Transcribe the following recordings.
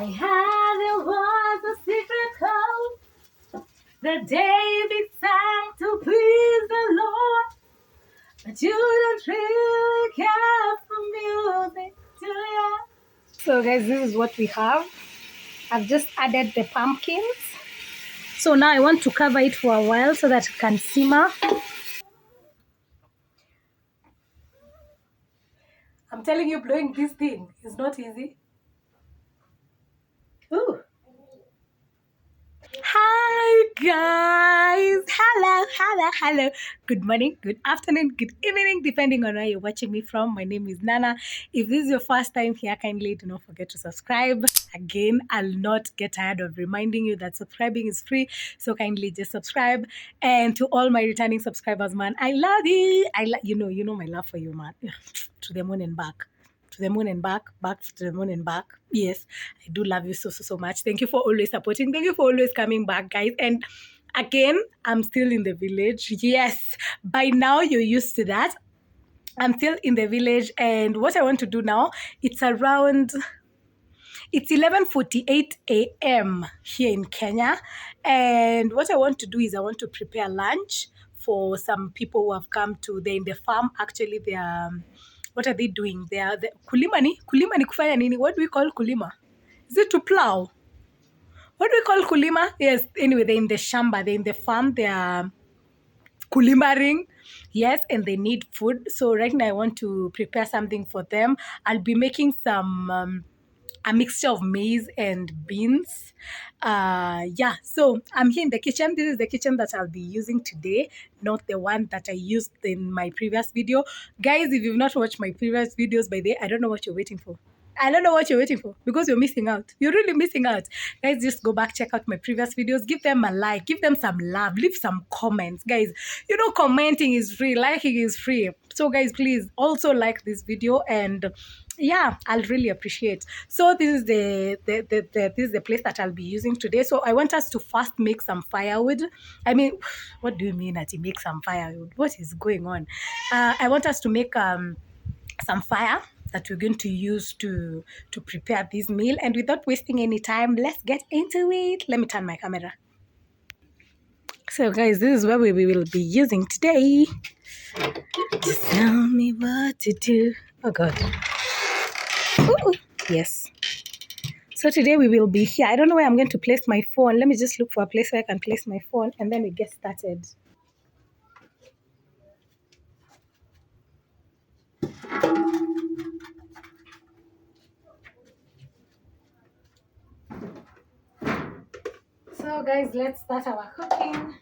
I had it was a secret code that David sang to please the Lord. But you don't really care for music, do ya? So guys, this is what we have. I've just added the pumpkins. So now I want to cover it for a while so that it can simmer. I'm telling you, blowing this thing is not easy. Ooh. Hi guys, hello. Good morning, good afternoon, good evening, depending on where you're watching me from. My name is Nana. If this is your first time here, kindly do not forget to subscribe. Again, I'll not get tired of reminding you that subscribing is free, so kindly just subscribe. And to all my returning subscribers, man, I love you. You know my love for you, man. To the moon and back. To the moon and back to the moon and back. Yes, I do love you so much. Thank you for always supporting. Thank you for always coming back, guys. And again, I'm still in the village. Yes, by now you're used to that. I'm still in the village, and what I want to do now, it's 11:48 a.m. here in Kenya, and what I want to do is I want to prepare lunch for some people who have come to. They're in the farm. Actually, they are. What are they doing? They are the kulima ni kufanya nini? What do we call kulima? Is it to plow? What do we call kulima? Yes. Anyway, they're in the shamba. They're in the farm. They are kulimaring. Yes, and they need food. So right now I want to prepare something for them. I'll be making some a mixture of maize and beans. Yeah, so I'm here in the kitchen. This is the kitchen that I'll be using today, not the one that I used in my previous video. Guys, if you've not watched my previous videos, by the way, I don't know what you're waiting for. I don't know what you're waiting for because you're missing out. You're really missing out. Guys, just go back, check out my previous videos, give them a like, give them some love, leave some comments. Guys, you know, commenting is free, liking is free. So guys, please also like this video, and yeah, I'll really appreciate. So this is this is the place that I'll be using today. So I want us to first make some firewood. I mean, what do you mean that you make some firewood? What is going on? I want us to make some fire that we're going to use to prepare this meal. And without wasting any time, let's get into it. Let me turn my camera. So guys, this is what we will be using today. Just tell me what to do. Oh god. Ooh, yes. So today we will be here. I don't know where I'm going to place my phone. Let me just look for a place where I can place my phone, and then we get started. So guys, let's start our cooking.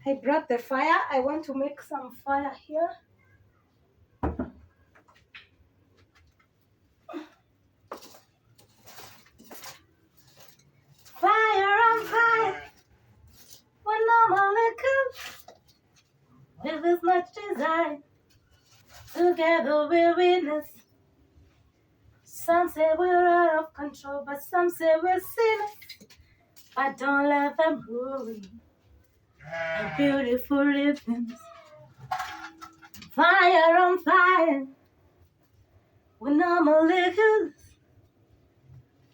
I brought the fire. I want to make some fire here. Fire on fire, when no molecules with this much desire. Together we're witness. Some say we're out of control, but some say we're sinners. But don't let them ruin our beautiful rhythms. Fire on fire, with no molecules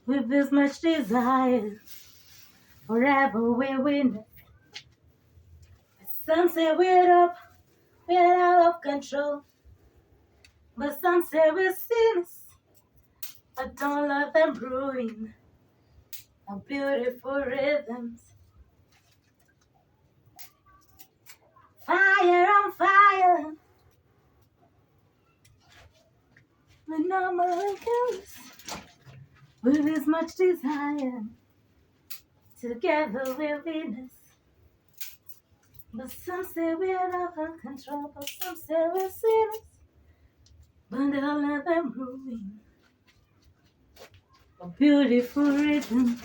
with this much desire. Forever we're witness. Some say we're out of control, but some say we're sinners. But don't let them ruin our beautiful rhythms. Fire on fire, with no molecules, with this much desire. Together we're Venus. But some say we're out of control, but some say we're sinners. But don't let them ruin a beautiful rhythm.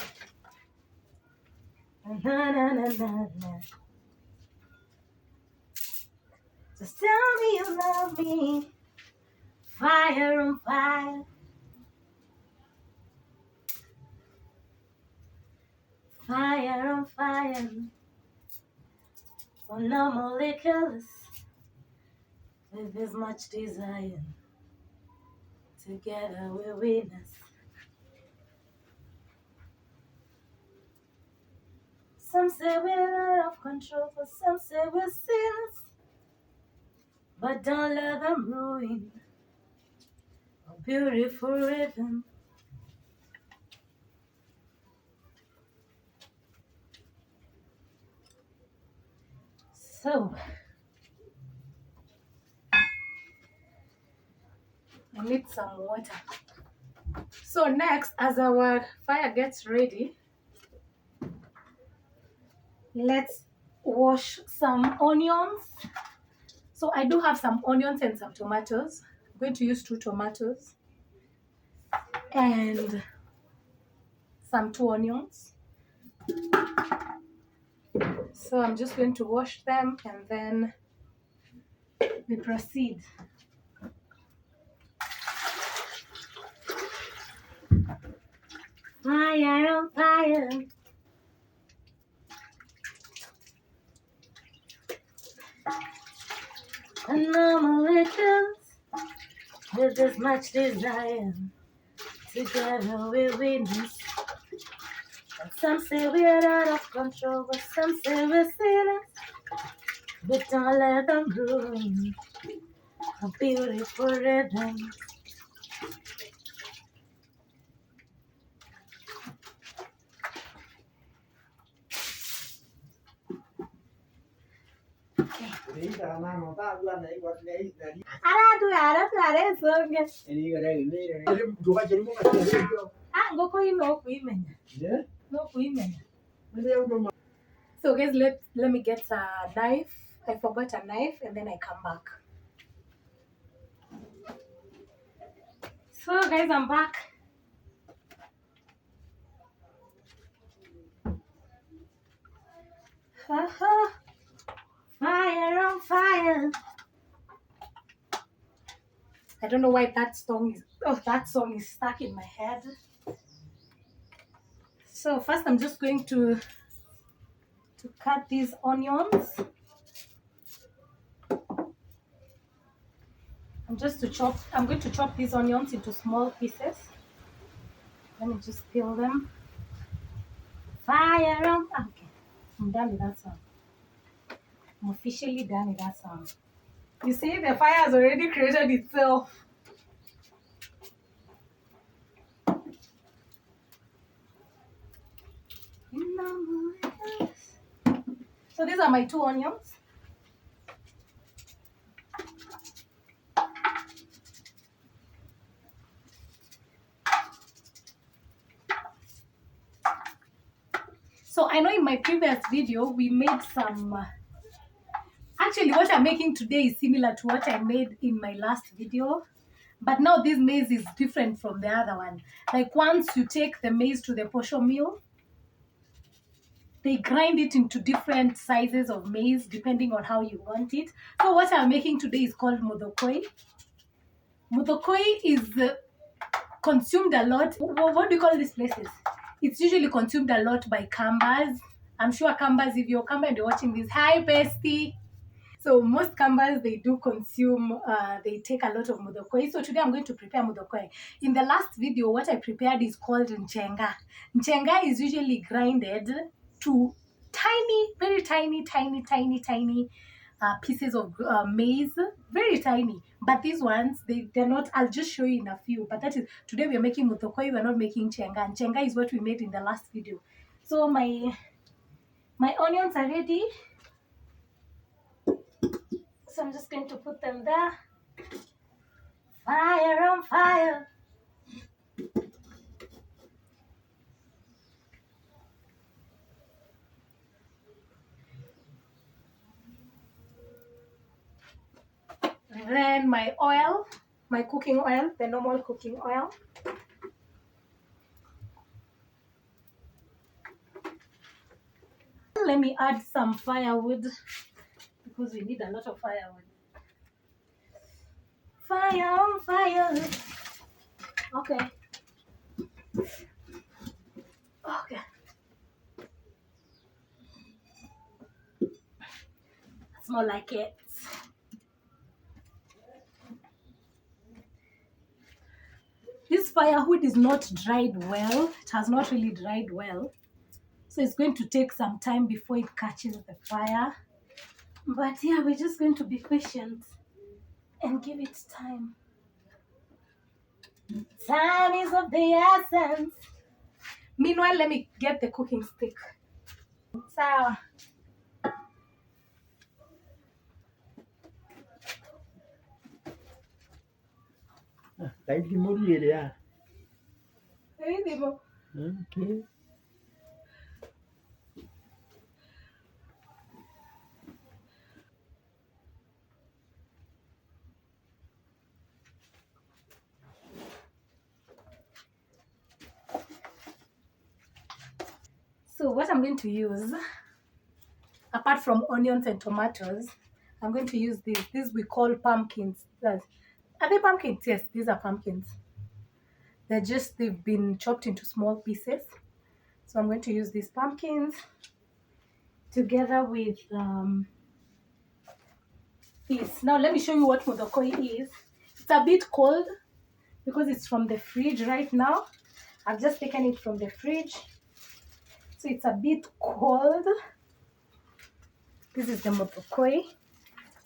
Na, na, na, na, na. Just tell me you love me. Fire on fire. Fire on fire. For no molecules with this much desire. Together we're witness. Some say we're out of control, but some say we're sinners. But don't let them ruin a beautiful rhythm. So, I need some water. So next, as our fire gets ready, let's wash some onions. So I do have some onions and some tomatoes. I'm going to use 2 tomatoes and some 2 onions. So I'm just going to wash them and then we proceed. Fire on fire. And no molecules with as much desire. Together we witness. And some say we're out of control, but some say we're sinners. But don't let them ruin a beautiful rhythm. So guys, let me get a knife. I forgot a knife and then I come back. So guys, I'm back. Fire on fire. I don't know why that song is stuck in my head. So first I'm just going to cut these onions. I'm going to chop these onions into small pieces. Let me just peel them. Fire on. Okay, I'm done with that song. I'm officially done with that song. You see, the fire has already created itself. So these are my 2 onions. So I know in my previous video we made some. Actually, what I'm making today is similar to what I made in my last video. But now this maize is different from the other one. Like once you take the maize to the posho mill, they grind it into different sizes of maize depending on how you want it. So what I'm making today is called mudokoi. Mudokoi is consumed a lot. What do you call these places? It's usually consumed a lot by Kambas. I'm sure Kambas, if you're Kamba and you're watching this, hi bestie. So most Kambas, they do consume, they take a lot of mudokoi. So today I'm going to prepare mudokoi. In the last video, what I prepared is called nchenga. Nchenga is usually grinded to tiny, very tiny pieces of maize, very tiny. But these ones, they're not. I'll just show you in a few. But that is, today we are making mudokoi, we're not making nchenga. Nchenga is what we made in the last video. So my onions are ready. So I'm just going to put them there. Fire on fire. And then my oil, my cooking oil, the normal cooking oil. Let me add some firewood because we need a lot of firewood. Fire on fire. Okay. Okay. That's more like it. This firewood is not dried well. It has not really dried well. So it's going to take some time before it catches the fire. But yeah, we're just going to be patient and give it time. Time is of the essence. Meanwhile, let me get the cooking stick. Sawa. Cái muốn gì đấy à? Okay. Okay. So what I'm going to use, apart from onions and tomatoes, I'm going to use this. These we call pumpkins. Are they pumpkins? Yes, these are pumpkins. They've been chopped into small pieces. So I'm going to use these pumpkins together with this. Now let me show you what modokoi is. It's a bit cold because it's from the fridge right now. I've just taken it from the fridge. So it's a bit cold. This is the modokoi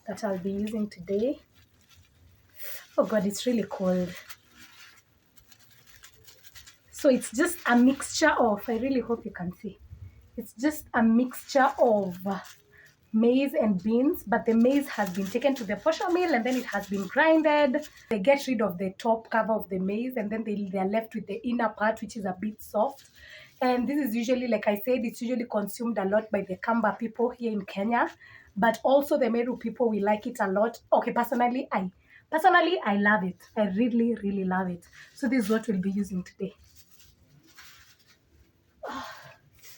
that I'll be using today. Oh God, it's really cold. So it's just a mixture of, I really hope you can see. It's just a mixture of maize and beans, but the maize has been taken to the posher mill and then it has been grinded. They get rid of the top cover of the maize and then they are left with the inner part, which is a bit soft. And this is usually, like I said, it's usually consumed a lot by the Kamba people here in Kenya, but also the Meru people, we like it a lot. Okay, personally, I love it. I really, really love it. So this is what we'll be using today.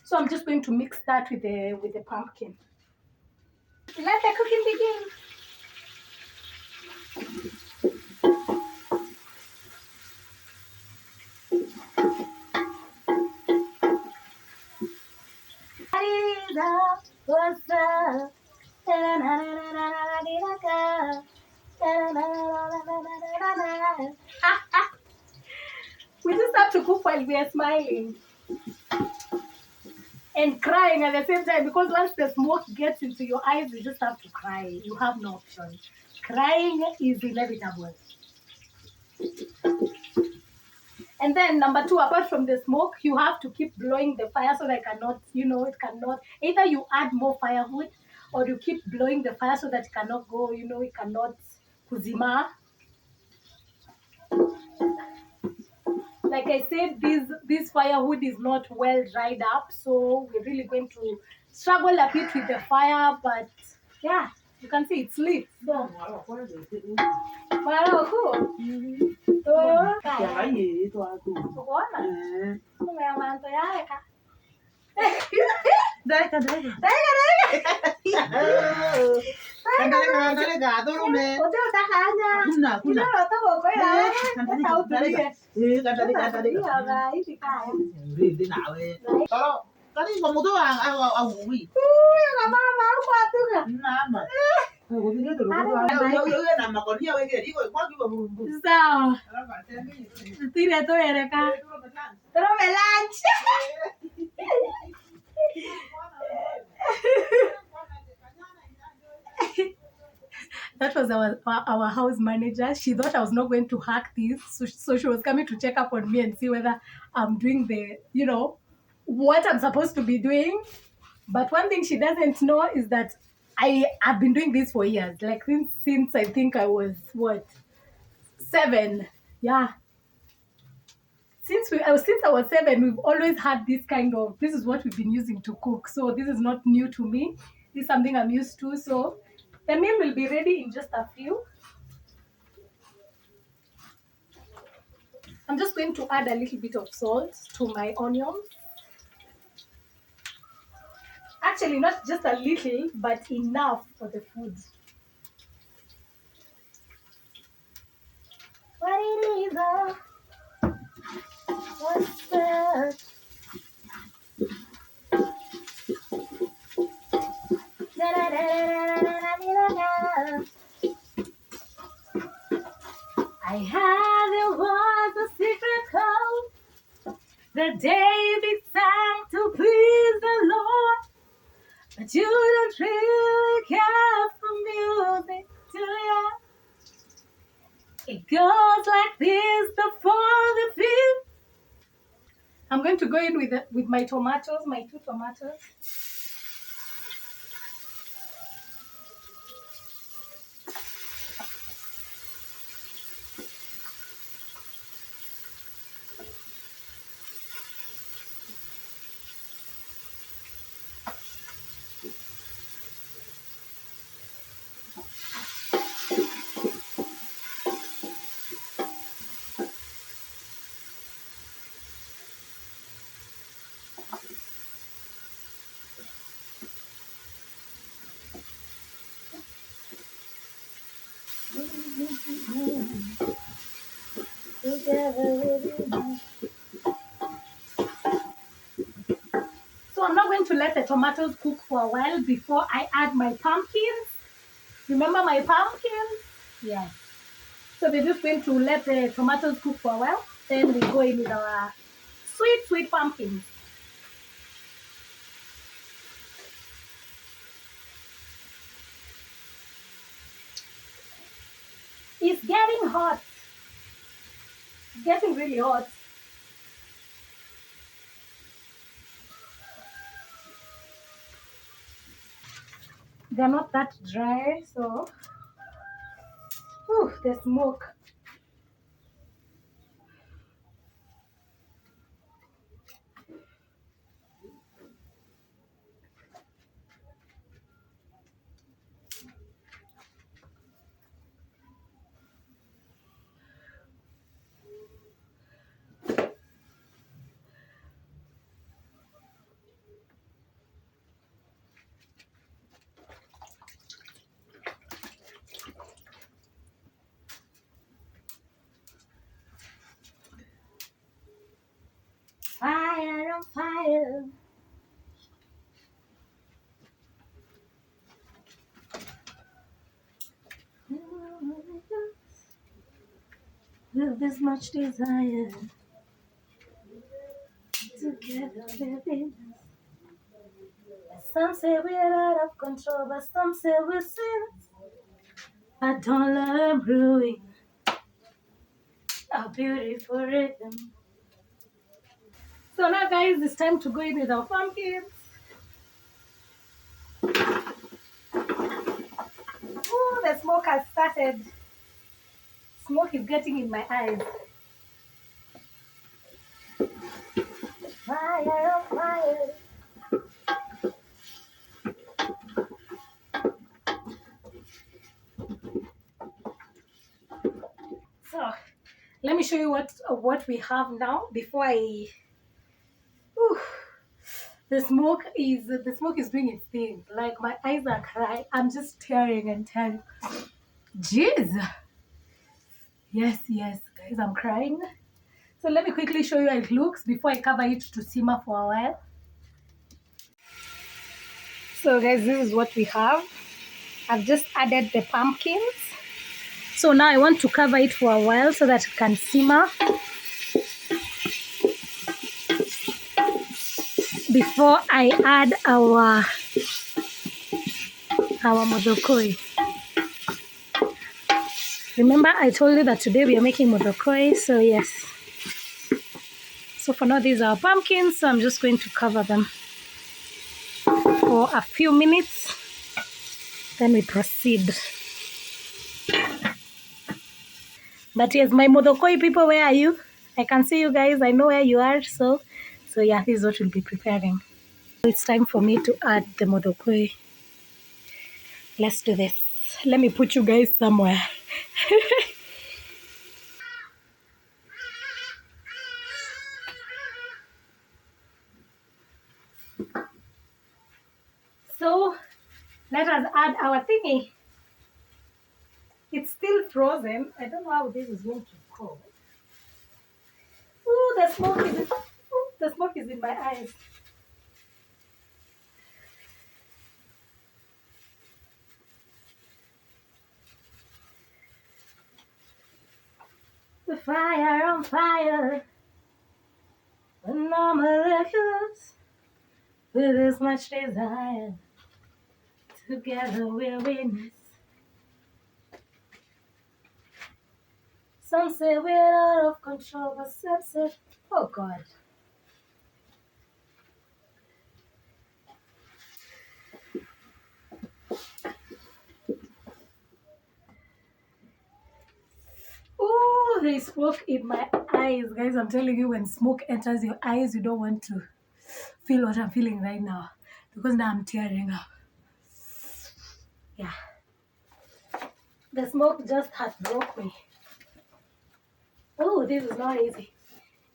So I'm just going to mix that with the pumpkin. Let the cooking begin. What's up? We just have to cook while we are smiling and crying at the same time, because once the smoke gets into your eyes, you just have to cry. You have no option. Crying is inevitable. And then number two, apart from the smoke, you have to keep blowing the fire so that it cannot, it cannot, either you add more firewood or you keep blowing the fire so that it cannot go, it cannot kuzima. Like I said, this firewood is not well dried up, so we're really going to struggle a bit with the fire, but yeah, you can see it's lit. So, Cái gì toa tu? Đây cái đấy. Cái gà tôi luôn nè. Kuna. Đi nào đi. Tao cái đi còn một thứ à ngủ. Nama. Sawa. Tire to ereka. Trome lunch. That was our house manager. She thought I was not going to hack this, so she was coming to check up on me and see whether I'm doing the, what I'm supposed to be doing. But one thing she doesn't know is that I have been doing this for years, like since I think I was 7, yeah. Since I was 7, we've always had this is what we've been using to cook. So this is not new to me. This is something I'm used to. So the meal will be ready in just a few. I'm just going to add a little bit of salt to my onions. Actually, not just a little, but enough for the food. What it is, what's up? I had it was a secret code. The day David sang to please the Lord, but you don't really care for music, do ya? It goes like this, the fourth, the fifth. I'm going to go in with my tomatoes, my 2 tomatoes. So I'm not going to let the tomatoes cook for a while before I add my pumpkins. Remember my pumpkins? Yes. So we're just going to let the tomatoes cook for a while. Then we go in with our sweet, sweet pumpkins. It's getting hot. It's getting really hot. They're not that dry, so the smoke. Fire on fire. With this much desire, together living. Some say we're out of control, but some say we're sinners. I don't love brewing a beautiful rhythm. So now, guys, it's time to go in with our pumpkins. Ooh, the smoke has started. Smoke is getting in my eyes. Fire on fire. So let me show you what we have now before I. Ooh, the smoke is doing its thing. Like my eyes are crying. I'm just tearing and tearing. Jeez. Yes, guys, I'm crying. So let me quickly show you how it looks before I cover it to simmer for a while. So guys, this is what we have. I've just added the pumpkins. So now I want to cover it for a while so that it can simmer before I add our modokoi. Remember I told you that today we are making modokoi, so yes. So for now these are pumpkins, so I'm just going to cover them for a few minutes. Then we proceed. But yes, my modokoi people, where are you? I can see you guys. I know where you are. So yeah, this is what we'll be preparing. It's time for me to add the modokoi. Let's do this. Let me put you guys somewhere. So let us add our thingy. It's still frozen. I don't know how this is going to go. Ooh, the smoke is in my eyes. The fire on fire. When I'm reckless with as much desire, together we're witness. Some say we're out of control, but some say, oh God. Oh, there's smoke in my eyes, guys. I'm telling you, when smoke enters your eyes, you don't want to feel what I'm feeling right now because now I'm tearing up. Yeah, the smoke just had broke me. Oh, this is not easy.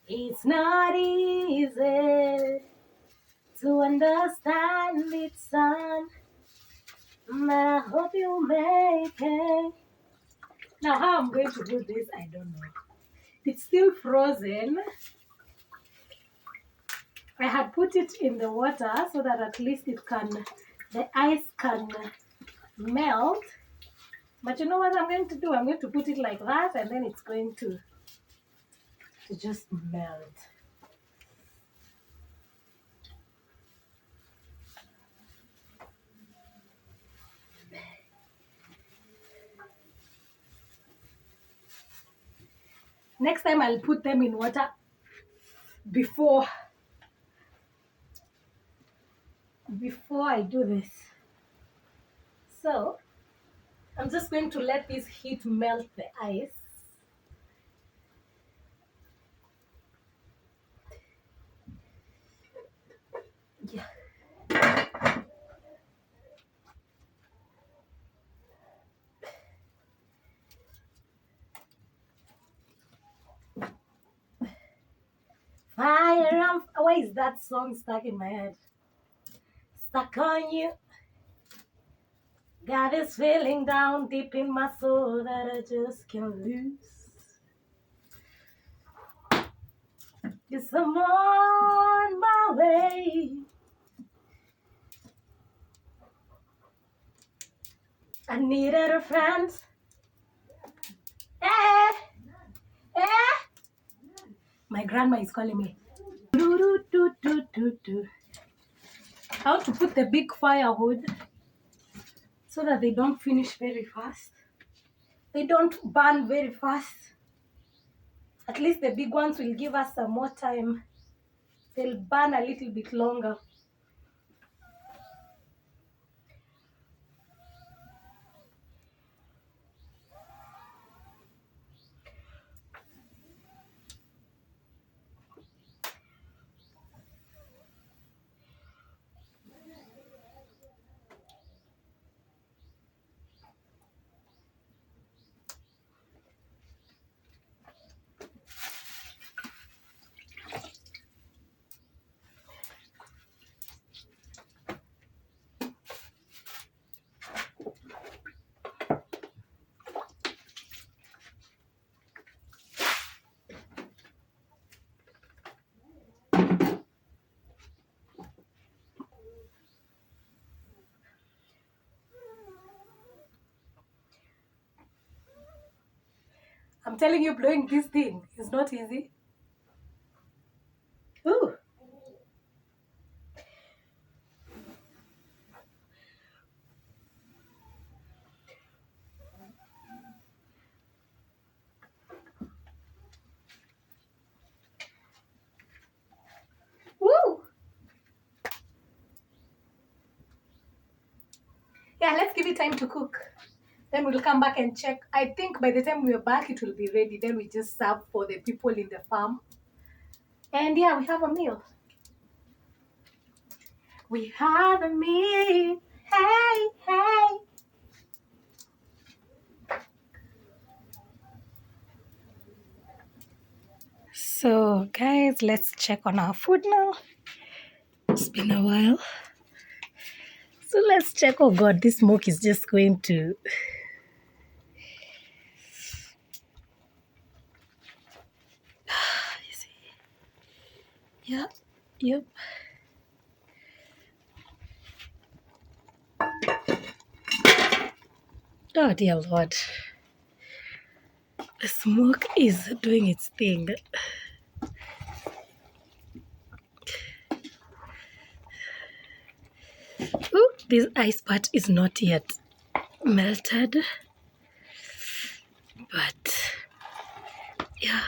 It's not easy to understand it, son. I hope you make it. Now, how I'm going to do this, I don't know. It's still frozen. I had put it in the water so that at least the ice can melt. But you know what I'm going to do? I'm going to put it like that and then it's going to just melt. Next time I'll put them in water before I do this. So I'm just going to let this heat melt the ice. Yeah. Fire, why is that song stuck in my head? Stuck on you. Got this feeling down deep in my soul that I just can't lose. Yes, I'm on my way. I needed a friend. Eh, eh. My grandma is calling me. Do, do, do, do, do, do. How to put the big firewood so that they don't finish very fast. They don't burn very fast. At least the big ones will give us some more time. They'll burn a little bit longer. I'm telling you, blowing this thing is not easy. Ooh. Woo. Yeah, let's give it time to cook. Then we'll come back and check. I think by the time we're back, it will be ready. Then we just serve for the people in the farm. And yeah, we have a meal. We have a meal. Hey, hey. So, guys, let's check on our food now. It's been a while. So, let's check. Oh, God, this smoke is just going to. Yeah, yep. Oh, dear Lord. The smoke is doing its thing. This ice part is not yet melted, but yeah,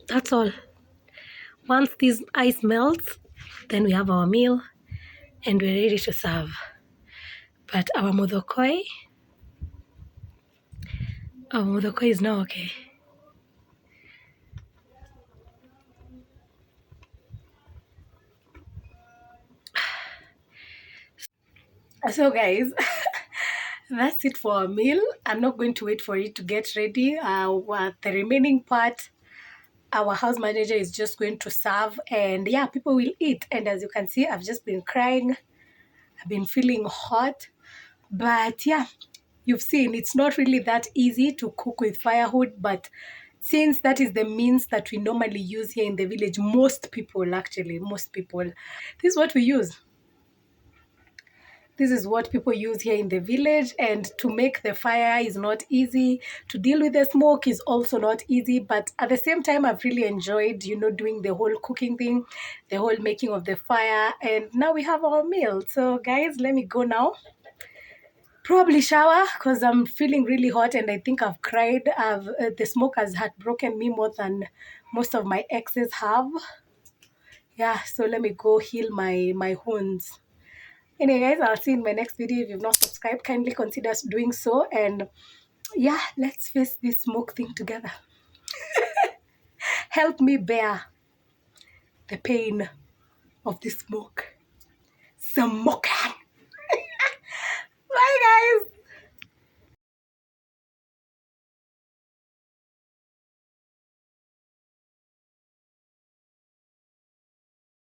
that's all. Once this ice melts, then we have our meal and we're ready to serve. But our modokoi is now okay. So guys, that's it for our meal. I'm not going to wait for it to get ready. The remaining part, our house manager is just going to serve, and yeah, people will eat. And as you can see, I've just been crying. I've been feeling hot. But yeah, you've seen it's not really that easy to cook with firewood, but since that is the means that we normally use here in the village, most people, this is what we use. This is what people use here in the village, and to make the fire is not easy. To deal with the smoke is also not easy, but at the same time, I've really enjoyed, doing the whole cooking thing, the whole making of the fire, and now we have our meal. So guys, let me go now. Probably shower because I'm feeling really hot and I think I've cried. The smoke has heartbroken me more than most of my exes have. Yeah, so let me go heal my wounds. Anyway, guys, I'll see you in my next video. If you've not subscribed, kindly consider doing so. And yeah, let's face this smoke thing together. Help me bear the pain of the smoke. Smoke.